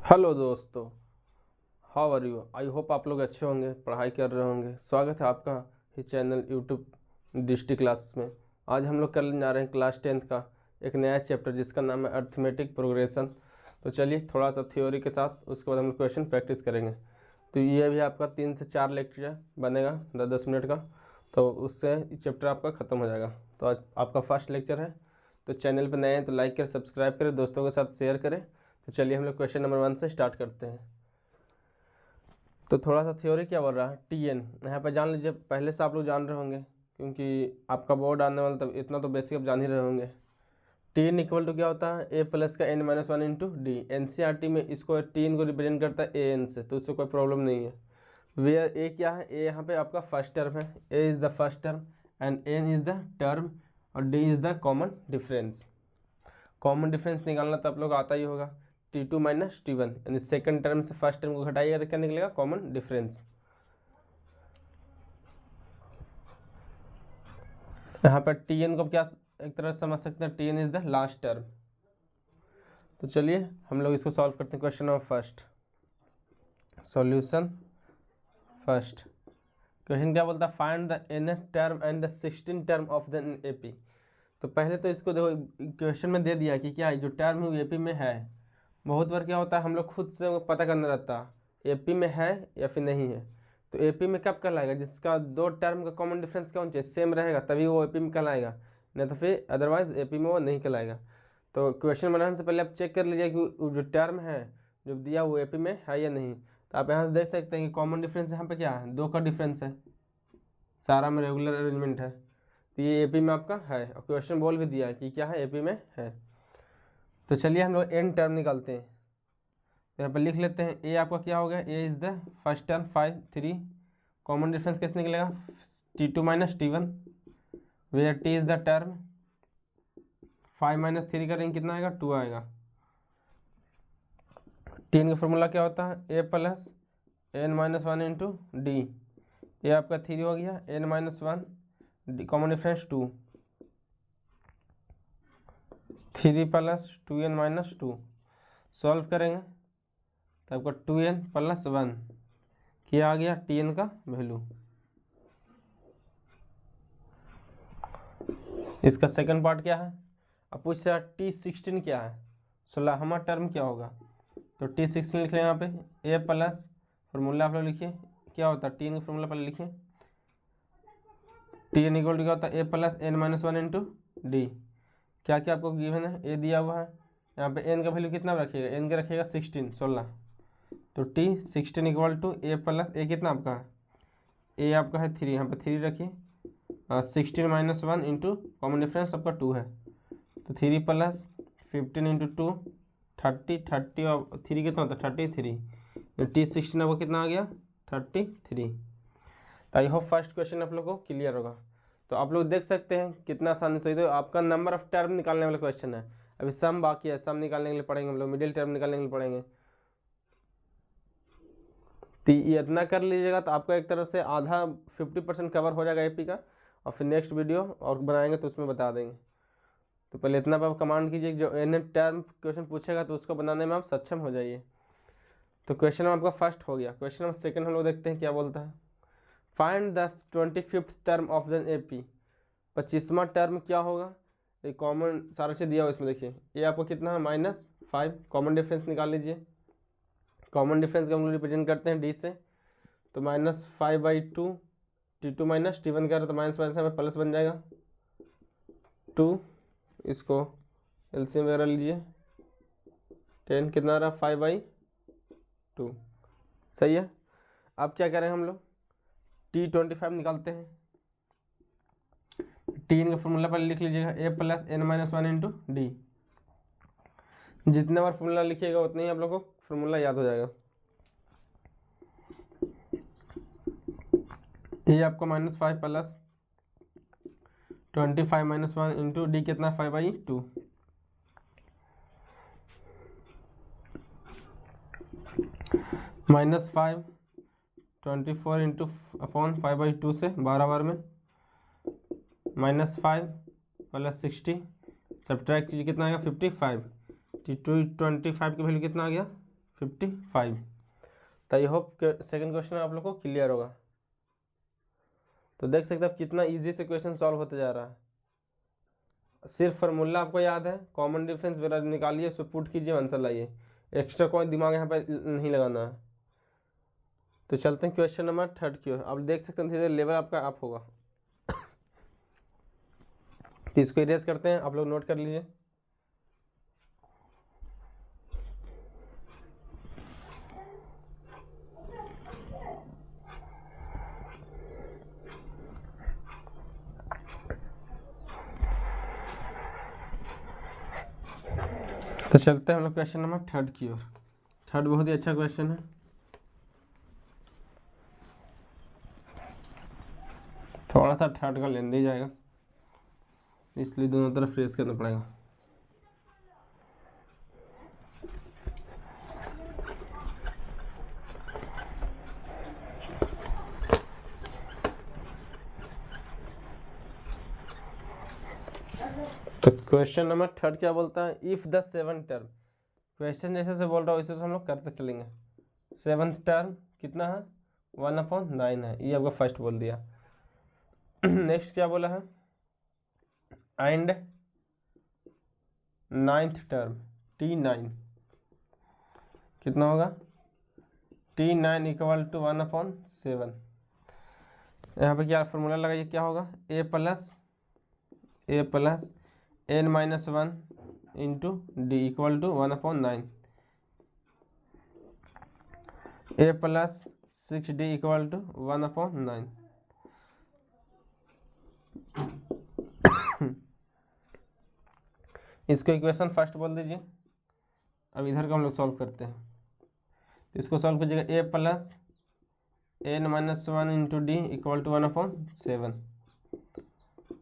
Hello दोस्तों, how are you. I hope आप लोग अच्छे होंगे, पढ़ाई कर रहे होंगे। स्वागत है आपका ही चैनल यूट्यूब डिस्ट्रिक्ट क्लासेस में। आज हम लोग करने जा रहे हैं क्लास 10th का एक नया चैप्टर जिसका नाम है अर्थमेटिक प्रोग्रेशन। तो चलिए थोड़ा सा थ्योरी के साथ उसके बाद हम लोग क्वेश्चन प्रैक्टिस करेंगे। तो ये भी आपका 3 से 4 लेक्चर बनेगा 10-10 मिनट का, तो उससे चैप्टर आपका ख़त्म हो जाएगा। तो आज आपका फर्स्ट लेक्चर है। तो चैनल पर नए हैं तो लाइक करें, सब्सक्राइब करें, दोस्तों के साथ शेयर करें। तो चलिए हम लोग क्वेश्चन नंबर 1 से स्टार्ट करते हैं। तो थोड़ा सा थ्योरी क्या बोल रहा है, टी एन यहाँ पर जान लीजिए। पहले से आप लोग जान रहे होंगे क्योंकि आपका बोर्ड आने वाला, तब इतना तो बेसिक आप जान ही रहे होंगे। टी एन इक्वल टू क्या होता है, ए प्लस का N minus one into D. N C R T में इसको टी एन को रिप्रेजेंट करता है ए एन से, तो उससे कोई प्रॉब्लम नहीं है। वेयर ए क्या है, ए यहाँ पे आपका फर्स्ट टर्म है, A is the first term and N is the term और D is the common difference. Common difference निकालना तो आप लोग आता ही होगा, T two minus T one, यानी सेकेंड टर्म से फर्स्ट टर्म को घटाइएगा तो क्या निकलेगा, कॉमन डिफरेंस। यहाँ पर टी एन को क्या एक तरह से समझ सकते हैं, T N is the last term. तो चलिए हम लोग इसको सॉल्व करते हैं। Question number first, solution first. Question क्या बोलता है, find the nth term and the 16 term of the AP. तो पहले तो इसको देखो, क्वेश्चन में दे दिया कि क्या है जो टर्म है एपी में है। बहुत बार क्या होता है, हम लोग खुद से पता करना रहता है एपी में है या फिर नहीं है। तो एपी में कब कहलाएगा, जिसका दो टर्म का कॉमन डिफरेंस क्या होना चाहिए, सेम रहेगा, तभी वो एपी में कहलाएगा, नहीं तो फिर अदरवाइज एपी में वो नहीं कहलाएगा। तो क्वेश्चन बनाने से पहले आप चेक कर लीजिए कि वो जो टर्म है जो दिया वो एपी में है या नहीं। तो आप यहाँ से देख सकते हैं कि कॉमन डिफरेंस यहाँ पे क्या है, दो का डिफरेंस है, सारा में रेगुलर अरेंजमेंट है, तो ये एपी में आपका है। और क्वेश्चन बोल भी दिया है कि क्या है, एपी में है। तो चलिए हम लोग एन टर्म निकालते हैं। तो यहाँ पर लिख लेते हैं, ए आपका क्या हो गया, A is the first term 5 3। Common difference कैसे निकलेगा, T two minus T one, where T is the term. 5 minus 3 करेंगे कितना आएगा, 2 आएगा। टीन का फॉर्मूला क्या होता है, A plus N minus one into D. A आपका 3 हो गया, N minus one, D common difference 2, 3 plus 2n minus 2। Solve करेंगे तो आपका 2n प्लस 1 क्या आ गया, टी का वैल्यू। इसका सेकंड पार्ट क्या है, अब पूछ रहा T16 क्या है, 16वां टर्म क्या होगा। तो T16 लिख लें यहाँ पे, ए प्लस फॉर्मूला आप लोग लिखिए क्या होता है, टी का फॉर्मूला पहले लिखिए, टी एन इक्वल टू क्या होता है, A plus N minus one into D. क्या क्या आपको गिवन है, ए दिया हुआ है, यहाँ पे एन का वैल्यू कितना रखिएगा, एन का रखिएगा 16। तो T16 equal to A plus A कितना आपका है, ए आपका है 3, यहाँ पे 3 रखिए, 16 minus one into common difference आपका 2 है, तो 3 प्लस 15 इंटू 2 30, 30 और 3 कितना होता है 33। T16 आपको कितना आ गया, 33। तो आई होप फर्स्ट क्वेश्चन आप लोग को क्लियर होगा। तो आप लोग देख सकते हैं कितना आसानी से, तो आपका नंबर ऑफ टर्म निकालने वाला क्वेश्चन है। अभी सम बाकी है, सम निकालने के लिए पढ़ेंगे हम लोग, मिडिल टर्म निकालने के लिए पढ़ेंगे। तो ये इतना कर लीजिएगा तो आपका एक तरह से आधा 50% कवर हो जाएगा एपी का। और फिर नेक्स्ट वीडियो और बनाएंगे तो उसमें बता देंगे। तो पहले इतना आप कमांड कीजिए, जो एन टर्म क्वेश्चन पूछेगा तो उसको बनाने में आप सक्षम हो जाइए। तो क्वेश्चन आपका फर्स्ट हो गया। क्वेश्चन नंबर सेकंड हम लोग देखते हैं क्या बोलता है, find the 25th term of the AP. 25वां टर्म क्या होगा, ये कॉमन सारा चीज़ दिया हुआ इसमें देखिए। ये आपको कितना है, -5। कॉमन डिफरेंस निकाल लीजिए। कॉमन डिफरेंस का हम लोग रिप्रेजेंट करते हैं डी से, तो -5/2, T2 माइनस T1 का तो माइनस माइनस में प्लस बन जाएगा 2। इसको एलसीएम वगैरह लीजिए, 10 कितना आ रहा, 5/2। सही है। अब क्या करें हम लोग, T25 निकालते हैं। टी का फॉर्मूला पहले लिख लीजिएगा, A plus N minus one into D. जितने बार फॉर्मूला लिखिएगा उतने ही आप लोग को फॉर्मूला याद हो जाएगा। ये आपको -5 plus 25 minus one into D कितना, 5/2। -5 24 इंटू अपॉन 5/2 से 12 बार में, -5 प्लस 60 सब्ट्रैक्ट कीजिए कितना आएगा, 55। T25 की वैल्यू कितना आ गया, 55। तो आई होप सेकंड क्वेश्चन आप लोग को क्लियर होगा। तो देख सकते हैं आप कितना इजी से क्वेश्चन सॉल्व होते जा रहा है। सिर्फ फार्मूला आपको याद है, कॉमन डिफरेंस वगैरह निकालिए, उसको पुट कीजिए, आंसर लाइए। एक्स्ट्रा कोई दिमाग यहाँ पे नहीं लगाना है। तो चलते हैं क्वेश्चन नंबर 3 की ओर। आप देख सकते हैं धीरे लेवल आपका अप होगा। तो इसको इरेज करते हैं, आप लोग नोट कर लीजिए। तो चलते हैं हम लोग क्वेश्चन नंबर 3 की ओर। 3 बहुत ही अच्छा क्वेश्चन है। थोड़ा सा 3 का लेंदी जाएगा, इसलिए दोनों तरफ फ्रेश करना पड़ेगा। तो क्वेश्चन नंबर 3 क्या बोलता है, if the 7th term. Question जैसे से बोल रहा हूँ इसे हम लोग करते चलेंगे। 7th टर्म कितना है, 1/9 है, ये आपका फर्स्ट बोल दिया। नेक्स्ट क्या बोला है, एंड 9th टर्म T9 कितना होगा, T9 = 1/7। यहाँ पे क्या फॉर्मूला लगाइए, क्या होगा, a plus n-1 into D equal to 1/9। a plus 6d equal to 1/9। इसको इक्वेशन फर्स्ट बोल दीजिए। अब इधर का हम लोग सॉल्व करते हैं। इसको सॉल्व कीजिएगा, a plus n-1 into D equal to 1/7।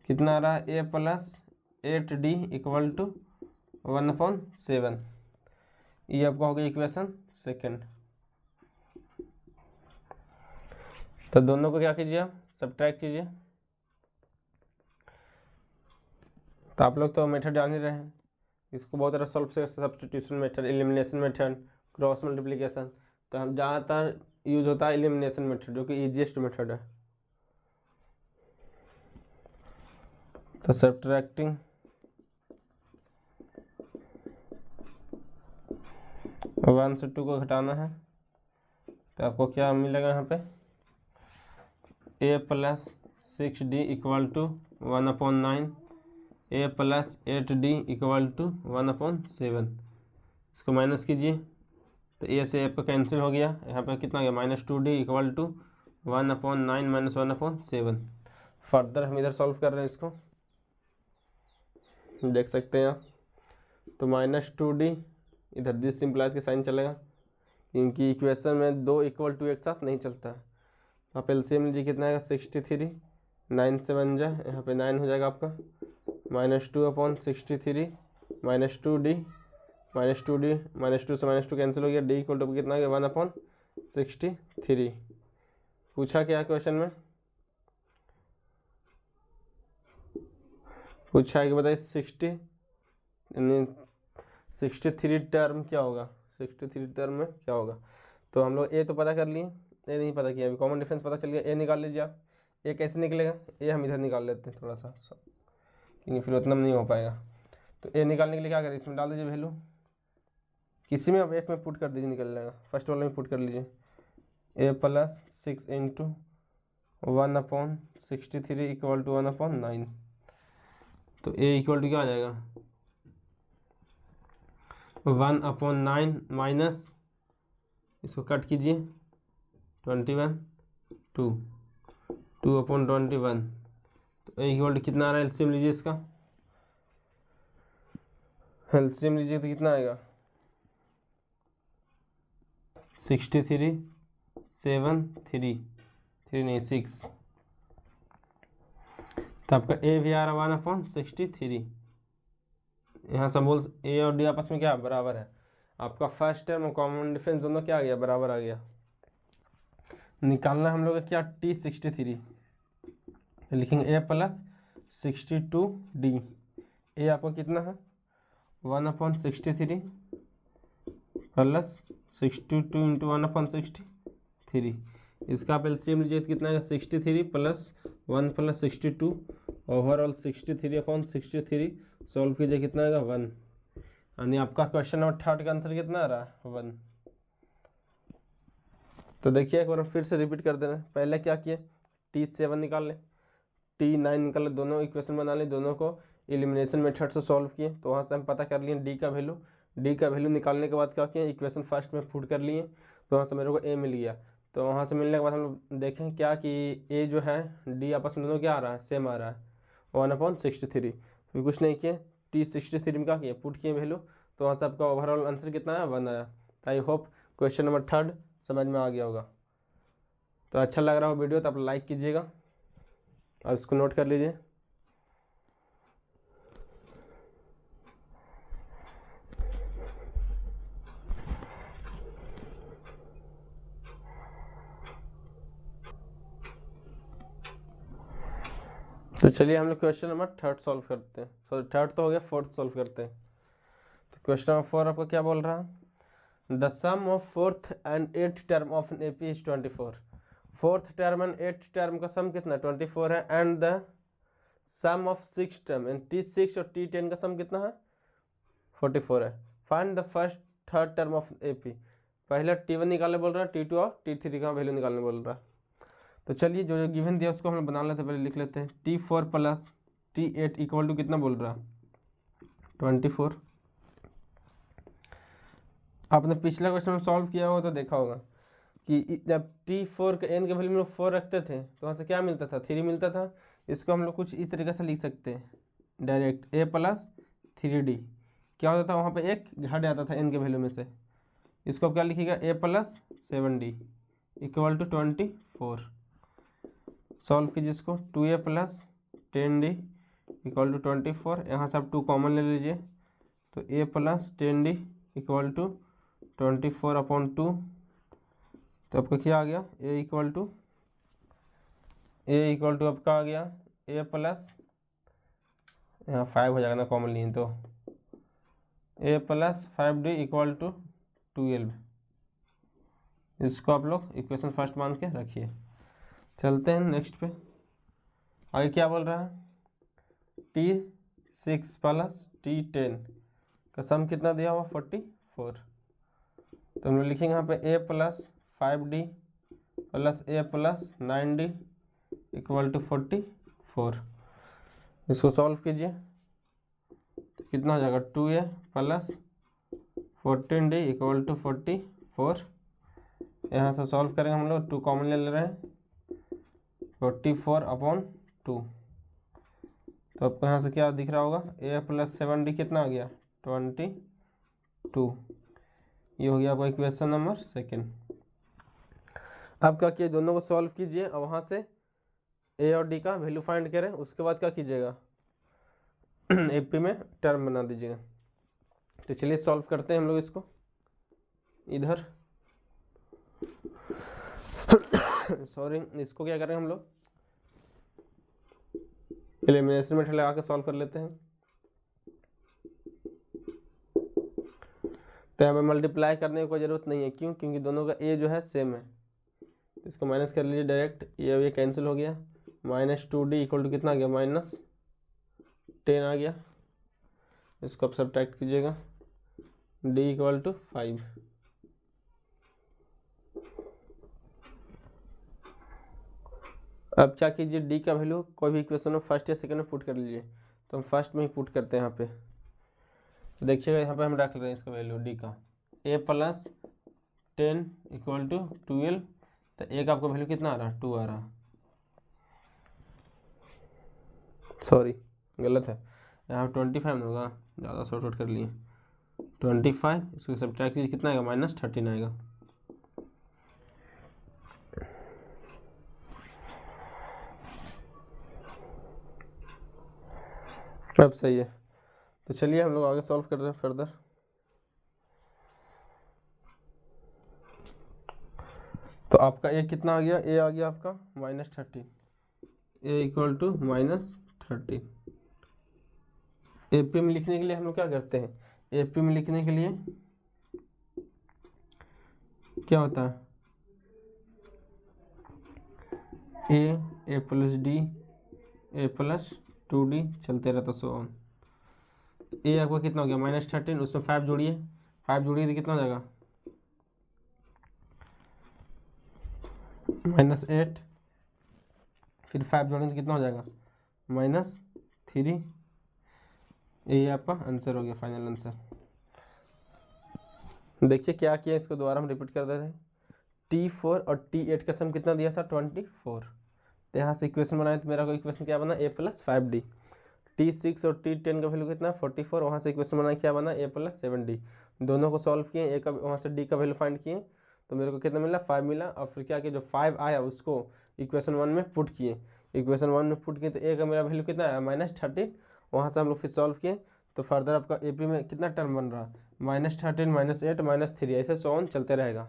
कितना आ रहा है, a plus 8d equal to 1/7। ये आपका हो गया इक्वेशन सेकेंड। तो दोनों को क्या कीजिए, आप सब्ट्रैक्ट कीजिए। तो आप लोग तो मेथड जान ही रहे हैं, इसको बहुत तरह सॉल्व से, substitution method, elimination method, cross multiplication. तो हम ज़्यादातर यूज होता है एलिमिनेशन मेथड, जो कि ईजीएस्ट मेथड है। तो सब्ट्रैक्टिंग 1 से 2 को घटाना है, तो आपको क्या मिलेगा यहाँ पे, a plus 6d equal to 1/9, a plus 8d equal to 1/7। इसको माइनस कीजिए, तो a से आपका कैंसिल हो गया। यहाँ पे कितना गया, -2d equal to 1/9 minus 1/7। Further हम इधर सॉल्व कर रहे हैं, इसको देख सकते हैं आप। तो -2d इधर दिस सिंप्लाइज के साइन चलेगा, क्योंकि इक्वेशन में 2 = 2 एक साथ नहीं चलता है। आप एलसीएम लीजिए, कितना आएगा, 63, 9 से बन जाए, यहाँ पे 9 हो जाएगा आपका, -2/63 -2d -2 से -2 कैंसिल हो गया, d इक्वल टू कितना गया, 1/63। पूछा क्या क्वेश्चन में, पूछा है कि बताइए 63 टर्म क्या होगा, 63 टर्म में क्या होगा। तो हम लोग ए तो पता कर लिए, ए नहीं पता किया, अभी कॉमन डिफरेंस पता चल गया। ए निकाल लीजिए आप, ए कैसे निकलेगा, ए हम इधर निकाल लेते हैं थोड़ा सा, क्योंकि फिर उतना नहीं हो पाएगा। तो ए निकालने के लिए क्या करें, इसमें डाल दीजिए वैल्यू, किसी में आप एक में पुट कर दीजिए, निकल जाएगा। फर्स्ट वाले में पुट कर लीजिए, a plus 6 into 1/63 equal to 1/9। तो a इक्वल टू क्या आ जाएगा, 1/9 माइनस, इसको कट कीजिए, 21, 2/21। तो a इक्वल टू कितना आ रहा है, एलसीएम लीजिए इसका, एलसीएम लीजिए तो कितना आएगा, 63, 7, 3 नहीं 6। तो आपका ए भी आ रहा 1/63। यहाँ से बोल ए और डी आपस में क्या बराबर है, आपका फर्स्ट टर्म और कॉमन डिफरेंस दोनों क्या आ गया, बराबर आ गया। निकालना हम लोग क्या, T63 लिखेंगे, a प्लस 62d। ए आपको कितना है, 1/63 प्लस 62 इंटू 1/63। इसका आप एलसीएम लीजिए तो कितना आएगा 63 प्लस 1 प्लस 62 ओवरऑल 63/63। सॉल्व कीजिए कितना आएगा 1। यानी आपका क्वेश्चन नंबर 3 का आंसर कितना आ रहा है 1। तो देखिए एक बार फिर से रिपीट कर देना। पहले क्या किए T7 निकाल लें, T9 निकाल लें, दोनों इक्वेशन बना लें, दोनों को एलिमिनेशन मेथड से सॉल्व किए। तो वहाँ से हम पता कर लिए डी का वैल्यू निकालने के बाद क्या किए इक्वेशन फर्स्ट में पुट कर लिए। तो वहाँ से मेरे को ए मिल गया। तो वहाँ से मिलने के बाद हम लोग देखें क्या कि ए जो है डी आपस में दोनों क्या आ रहा है सेम आ रहा है 1/63। फिर कुछ नहीं किए T63 में क्या किए पुट किए वैल्यू। तो वहाँ से आपका ओवरऑल आंसर कितना आया 1 आया। आई होप क्वेश्चन नंबर 3 समझ में आ गया होगा। तो अच्छा लग रहा हो वीडियो तो आप लाइक कीजिएगा और इसको नोट कर लीजिए। तो चलिए हम लोग क्वेश्चन नंबर 3 सॉल्व करते हैं। सॉरी 3 तो हो गया, 4 सॉल्व करते हैं। तो क्वेश्चन नंबर 4 आपका क्या बोल रहा है, the sum of 4th and 8th term of an AP is 24। 4th term and 8th term का सम कितना 24 है। And the sum of 6th term and T6 और T10 का सम कितना है 44 है। Find the first 3rd term of AP. पहले T1 निकालने बोल रहा है, T2 और T3 का वैल्यू निकालने बोल रहा है। तो चलिए जो जो गिवन दिया उसको हम बना लेते हैं, पहले लिख लेते हैं। T4 plus T8 equal to कितना बोल रहा है 24। आपने पिछला क्वेश्चन सॉल्व किया होगा तो देखा होगा कि जब T4 के एन के वैल्यू में लोग 4 रखते थे तो वहाँ से क्या मिलता था 3 मिलता था। इसको हम लोग कुछ इस तरीके से लिख सकते हैं डायरेक्ट a प्लस 3d। क्या होता था वहाँ पे एक घट जाता था एन के वैल्यू में से। इसको क्या लिखिएगा a plus 7d equal to 24। Solve कीजिए इसको 2a plus 10d equal to 24। यहाँ से आप 2 कॉमन ले लीजिए तो a plus 10d equal to 24/2। तो आपका क्या आ गया a इक्वल टू आपका आ गया a प्लस यहाँ 5 हो जाएगा ना कॉमन लिए तो a plus 5d equal to 12। इसको आप लोग इक्वेशन फर्स्ट मान के रखिए। चलते हैं नेक्स्ट पे। आगे क्या बोल रहा है T6 प्लस T10 का सम कितना दिया हुआ 44। तो हम लोग लिखेंगे यहाँ पे a plus 5d plus a plus 9d equal to 44। इसको सॉल्व कीजिए कितना हो जाएगा 2a plus 14d equal to 44। यहाँ से सॉल्व करेंगे हम लोग 2 कॉमन ले रहे हैं 44/2। तो आपको यहाँ से क्या दिख रहा होगा a प्लस 7d कितना आ गया 22। ये हो गया आपका इक्वेशन नंबर 2। अब क्या किए दोनों को सॉल्व कीजिए और वहाँ से a और d का वैल्यू फाइंड करें। उसके बाद क्या कीजिएगा एपी में टर्म बना दीजिएगा। तो चलिए सॉल्व करते हैं हम लोग इसको इधर सॉरी इसको क्या करें हम लोग एलिमिनेशन मेथड लगा के सॉल्व कर लेते हैं। तो यहाँ पे मल्टीप्लाई करने की कोई ज़रूरत नहीं है, क्यों क्योंकि दोनों का a जो है सेम है। तो इसको माइनस कर लीजिए डायरेक्ट, ये कैंसिल हो गया। -2d इक्वल टू कितना आ गया -10 आ गया। इसको आप सब्ट्रैक्ट कीजिएगा d इक्वल टू 5। अब क्या कीजिए d का वैल्यू कोई भी इक्वेशन में फर्स्ट या सेकंड में पुट कर लीजिए। तो हम फर्स्ट में ही पुट करते हैं यहाँ पे। तो देखिएगा यहाँ पे हम रख रहे हैं इसका वैल्यू d का a प्लस 10 इक्वल टू 12। तो a का आपका वैल्यू कितना आ रहा है 2 आ रहा, सॉरी गलत है, यहाँ 25 नहीं होगा, ज़्यादा शॉर्ट आउट कर लिए 25। इसको सब्ट्रैक्ट कीजिए कितना आएगा -13 आएगा। अब सही है। तो चलिए हम लोग आगे सॉल्व कर रहे हैं फर्दर। तो आपका a कितना आ गया, a आ गया आपका -30, a इक्वल टू -30। एपी में लिखने के लिए हम लोग क्या करते हैं, एपी में लिखने के लिए क्या होता है A plus D A plus 2d चलते रहता सो ऑन। ए आपका कितना हो गया -13, उसमें 5 जोड़िए, 5 जोड़िए तो कितना हो जाएगा -8, फिर 5 जोड़ेंगे तो कितना हो जाएगा -3। ये आपका आंसर हो गया, फाइनल आंसर। देखिए क्या किया, इसको दोबारा हम रिपीट कर दे रहे हैं। T4 और T8 का सम कितना दिया था 24। तो यहाँ से इक्वेशन बनाए तो मेरा को इक्वेशन क्या बना a+5d। T6 और T10 का वैल्यू कितना 44, वहाँ से इक्वेशन बनाए क्या बना a+7d। दोनों को सॉल्व किए, ए का वहाँ से डी का वैल्यू फाइंड किए तो मेरे को कितना मिला 5 मिला। और फिर क्या किया, जो 5 आया उसको इक्वेशन 1 में पुट किए, इक्वेशन 1 में पुट किए तो ए का मेरा वैल्यू कितना आया -13। वहाँ से हम लोग फिर सॉल्व किए तो फर्दर आपका AP में कितना टर्म बन रहा -13 -8 -3, ऐसे सो ऑन चलते रहेगा।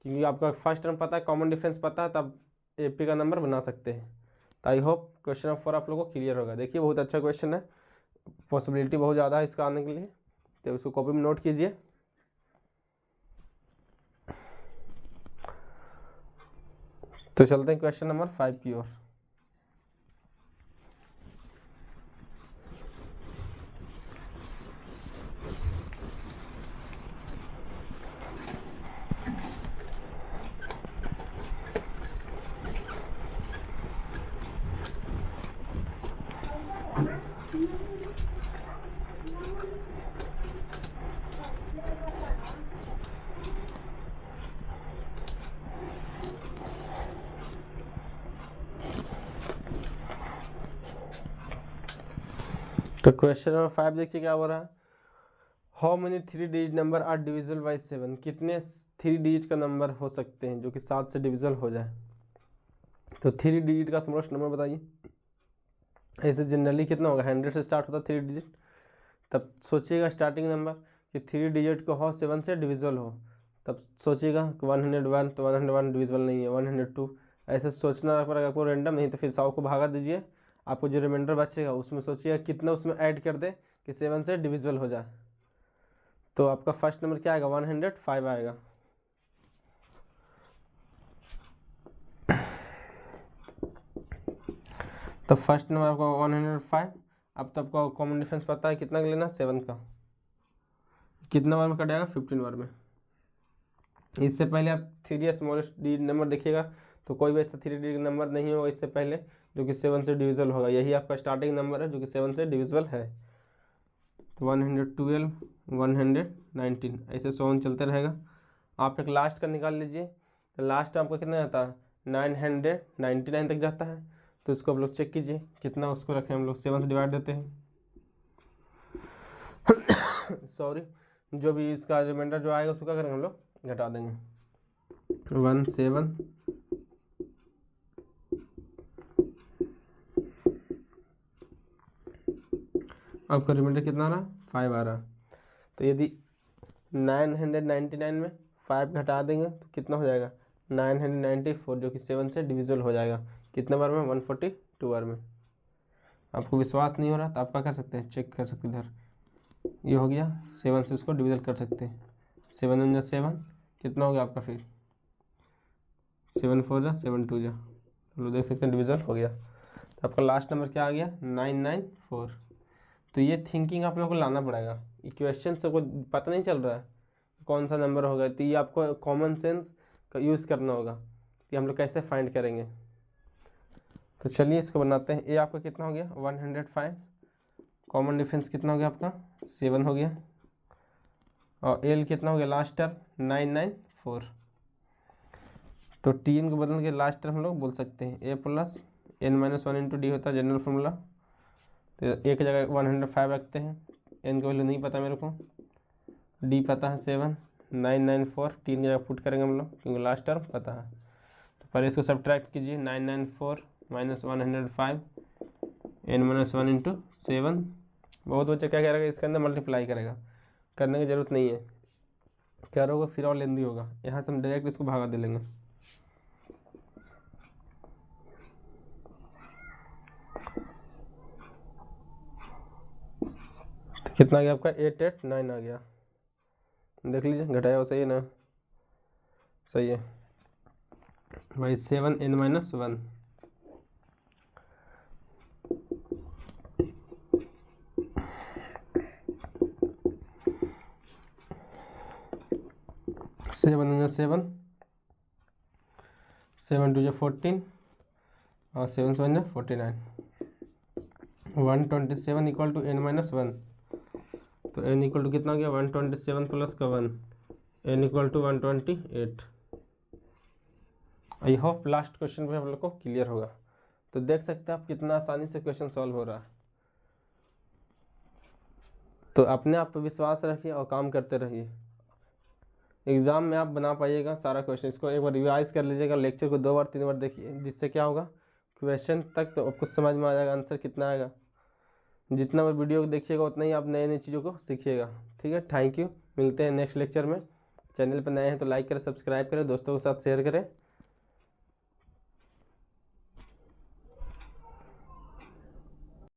क्योंकि आपका फर्स्ट टर्म पता है, कॉमन डिफरेंस पता है, तब AP का नंबर बना सकते हैं। तो आई होप क्वेश्चन नंबर 4 आप लोगों को क्लियर होगा। देखिए बहुत अच्छा क्वेश्चन है, पॉसिबिलिटी बहुत ज़्यादा है इसका आने के लिए, तो उसको कॉपी में नोट कीजिए। तो चलते हैं क्वेश्चन नंबर 5 की ओर। तो क्वेश्चन नंबर 5 देखिए क्या हो रहा है। How many 3 digit number are divisible by 7, कितने 3 डिजिट का नंबर हो सकते हैं जो कि 7 से डिविजिबल हो जाए। तो 3 डिजिट का स्मॉलेस्ट नंबर बताइए। ऐसे जनरली कितना होगा, 100 से स्टार्ट होता है 3 डिजिट। तब सोचिएगा स्टार्टिंग नंबर कि 3 डिजिट को हो 7 से डिविजिबल हो, तब सोचिएगा 101, तो 101 डिविजिबल नहीं है, 102, ऐसे सोचना पड़ेगा आपको रैंडम, नहीं तो फिर 100 को भागा दीजिए, आपको जो रिमाइंडर बचेगा उसमें सोचिएगा कितना उसमें ऐड कर दे कि 7 से डिविजिबल हो जाए। तो आपका फर्स्ट नंबर क्या आएगा 105 आएगा। तो फर्स्ट नंबर आपका 105। अब तो आपको कॉमन डिफरेंस पता है कितना लेना 7 का, कितना बार में कट जाएगा 15 बार में। इससे पहले आप 3 स्मॉलेस्ट डिजिट नंबर देखिएगा तो कोई भी ऐसा 3 डिजिट नंबर नहीं होगा इससे पहले जो कि 7 से डिविजिबल होगा। यही आपका स्टार्टिंग नंबर है जो कि 7 से डिविजिबल है। तो 112, 119 ऐसे 100 चलते रहेगा। आप एक लास्ट का निकाल लीजिए, तो लास्ट आपका कितना आता है 999 तक जाता है। तो इसको आप लोग चेक कीजिए कितना उसको रखें हम लोग, 7 से डिवाइड देते हैं सॉरी, जो भी इसका रिमाइंडर जो आएगा उसको क्या करेंगे हम लोग घटा देंगे 17। आपका रिमाइंडर कितना आ रहा 5 आ रहा। तो यदि 999 में 5 घटा देंगे तो कितना हो जाएगा 994, जो कि 7 से डिविजिबल हो जाएगा कितने बार में 142 बार में। आपको विश्वास नहीं हो रहा तो आप क्या कर सकते हैं, चेक कर सकते हैं इधर, ये हो गया 7 से उसको डिविजल कर सकते हैं। 7 1 7 कितना हो गया आपका, फिर 7 4 7 2 लोग देख सकते हैं डिविजल हो गया। तो आपका लास्ट नंबर क्या आ गया 994। तो ये थिंकिंग आप लोगों को लाना पड़ेगा, इक्वेशन से कोई पता नहीं चल रहा है कौन सा नंबर होगा, तो ये आपको कॉमन सेंस का यूज़ करना होगा कि हम लोग कैसे फाइंड करेंगे। तो चलिए इसको बनाते हैं। ए आपका कितना हो गया 105, कॉमन डिफरेंस कितना हो गया आपका 7 हो गया, और एल कितना हो गया लास्ट टर्म 994। तो टी को बदल के लास्ट टर्म हम लोग बोल सकते हैं ए प्लस n-1 इंटू डी होता है जनरल फॉर्मूला। तो एक जगह 105 रखते हैं, एन का वैल्यू नहीं पता मेरे को, डी पता है 7, 994 तीन जगह पुट करेंगे हम लोग क्योंकि लास्ट टर्म पता है। तो पहले इसको सब्ट्रैक्ट कीजिए 994 माइनस 105 n-1 इंटू 7। बहुत बच्चे क्या करेगा इसके अंदर मल्टीप्लाई करेगा, करने की ज़रूरत नहीं है, करोगे फिर और लेंदी होगा। यहाँ से हम डायरेक्ट इसको भागा दे लेंगे। तो कितना आ गया आपका 889 आ गया, देख लीजिए घटाया हो सही है ना। सही है भाई। 7n-1 7 7 2 14 और 7 7 49। 127 इक्वल टू n-1, तो n इक्वल टू कितना हो गया 127 प्लस का 1, n equal to 128। I hope last question भी हम लोग को क्लियर होगा। तो देख सकते हैं आप कितना आसानी से क्वेश्चन सॉल्व हो रहा है। तो अपने आप पर विश्वास रखिए और काम करते रहिए। एग्ज़ाम में आप बना पाइएगा सारा क्वेश्चन। इसको एक बार रिवाइज कर लीजिएगा, लेक्चर को 2 बार 3 बार देखिए, जिससे क्या होगा क्वेश्चन तक तो आपको समझ में आ जाएगा आंसर कितना आएगा। जितना बार वीडियो को देखिएगा उतना ही आप नए नई चीज़ों को सीखिएगा। ठीक है, थैंक यू। मिलते हैं नेक्स्ट लेक्चर में। चैनल पर नए हैं तो लाइक करें, सब्सक्राइब करें, दोस्तों के साथ शेयर करें।